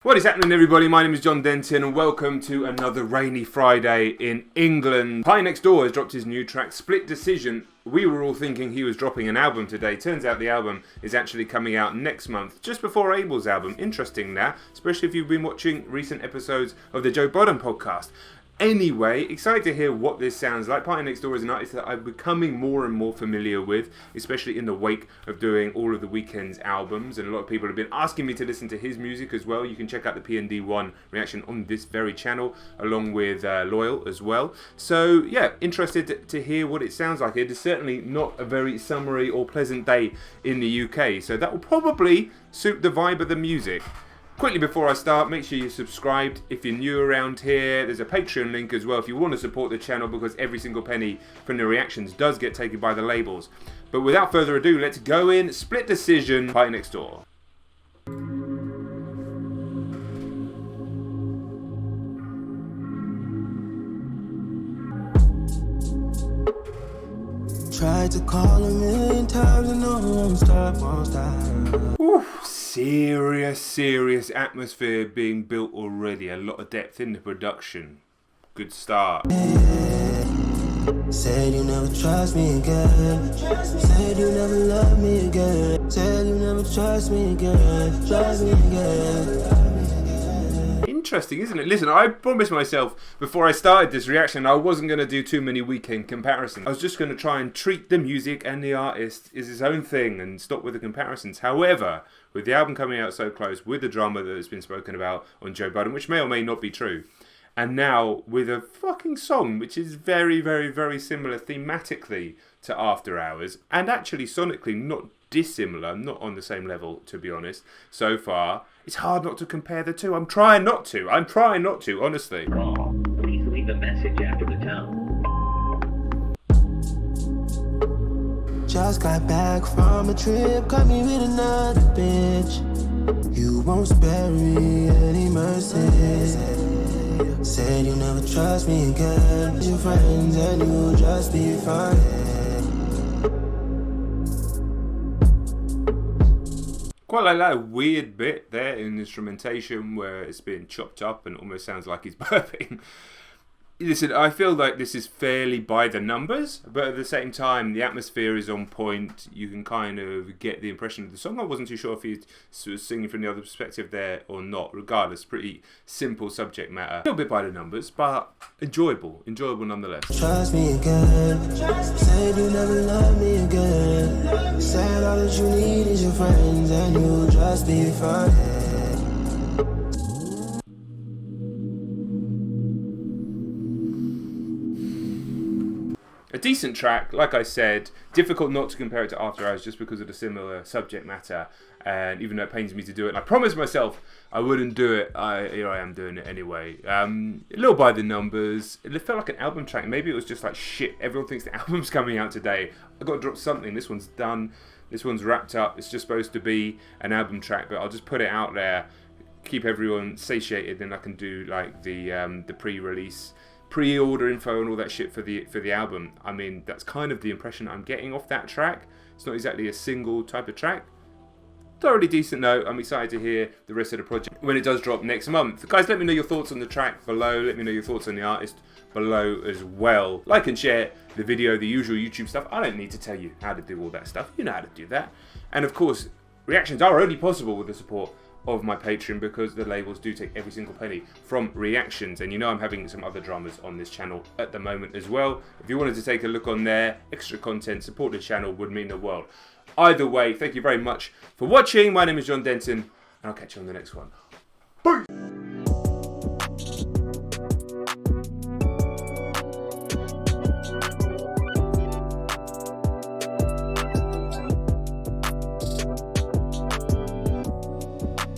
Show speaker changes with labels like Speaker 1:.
Speaker 1: What is happening, everybody? My name is John Denton and welcome to another rainy Friday in England. PARTYNEXTDOOR has dropped his new track, Split Decision. We were all thinking he was dropping an album today. Turns out the album is actually coming out next month, just before Abel's album. Interesting that, especially if you've been watching recent episodes of the Joe Budden podcast. Anyway, excited to hear what this sounds like. PARTYNEXTDOOR is an artist that I'm becoming more and more familiar with, especially in the wake of doing all of the Weeknd's albums, and a lot of people have been asking me to listen to his music as well. You can check out the PND1 reaction on this very channel, along with Loyal as well. So yeah, interested to hear what it sounds like. It is certainly not a very summery or pleasant day in the UK, so that will probably suit the vibe of the music. Quickly before I start, make sure you're subscribed if you're new around here. There's a Patreon link as well if you want to support the channel, because every single penny from the reactions does get taken by the labels. But without further ado, let's go in. Split Decision, PARTYNEXTDOOR.
Speaker 2: Tried to call a million times and no one won't stop.
Speaker 1: Oof, serious atmosphere being built already. A lot of depth in the production. Good start.
Speaker 2: Said you never trust me again. Said you never love me again. Said you never trust me again. Trust me again.
Speaker 1: Interesting, isn't it? Listen, I promised myself before I started this reaction I wasn't going to do too many Weeknd comparisons. I was just going to try and treat the music and the artist as his own thing and stop with the comparisons. However, with the album coming out so close, with the drama that has been spoken about on Joe Budden, which may or may not be true, and now with a fucking song which is very similar thematically to After Hours, and actually sonically not dissimilar, not on the same level, to be honest, so far, it's hard not to compare the two. I'm trying not to, honestly.
Speaker 3: Please leave a message after the tone.
Speaker 2: Just got back from a trip, caught me with another bitch. You won't spare me any mercy. Said you never trust me again. Your friends and you'll just be fine.
Speaker 1: Quite like that weird bit there in the instrumentation where it's been chopped up and almost sounds like he's burping. Listen, I feel like this is fairly by the numbers, but at the same time, the atmosphere is on point. You can kind of get the impression of the song. I wasn't too sure if he's sort of singing from the other perspective there or not. Regardless, pretty simple subject matter. A little bit by the numbers, but enjoyable nonetheless.
Speaker 2: Trust me again. Said you never love me again. Said all that you need is your friends and you'll just be fine.
Speaker 1: A decent track, like I said. Difficult not to compare it to After Hours just because of the similar subject matter, and even though it pains me to do it, and I promised myself I wouldn't do it, here I am doing it anyway. A little by the numbers. It felt like an album track. Maybe it was just like, shit, everyone thinks the album's coming out today, I've got to drop something. This one's done, this one's wrapped up. It's just supposed to be an album track, but I'll just put it out there, keep everyone satiated, then I can do like the pre-release, pre-order info and all that shit for the album. I mean, that's kind of the impression I'm getting off that track. It's not exactly a single type of track. Thoroughly decent though. I'm excited to hear the rest of the project when it does drop next month. Guys, let me know your thoughts on the track below. Let me know your thoughts on the artist below as well. Like and share the video, the usual YouTube stuff. I don't need to tell you how to do all that stuff. You know how to do that. And of course, reactions are only possible with the support of my Patreon, because the labels do take every single penny from reactions, and you know I'm having some other dramas on this channel at the moment as well. If you wanted to take a look on there, extra content, support the channel would mean the world. Either way, thank you very much for watching. My name is John Denton, and I'll catch you on the next one. Bye!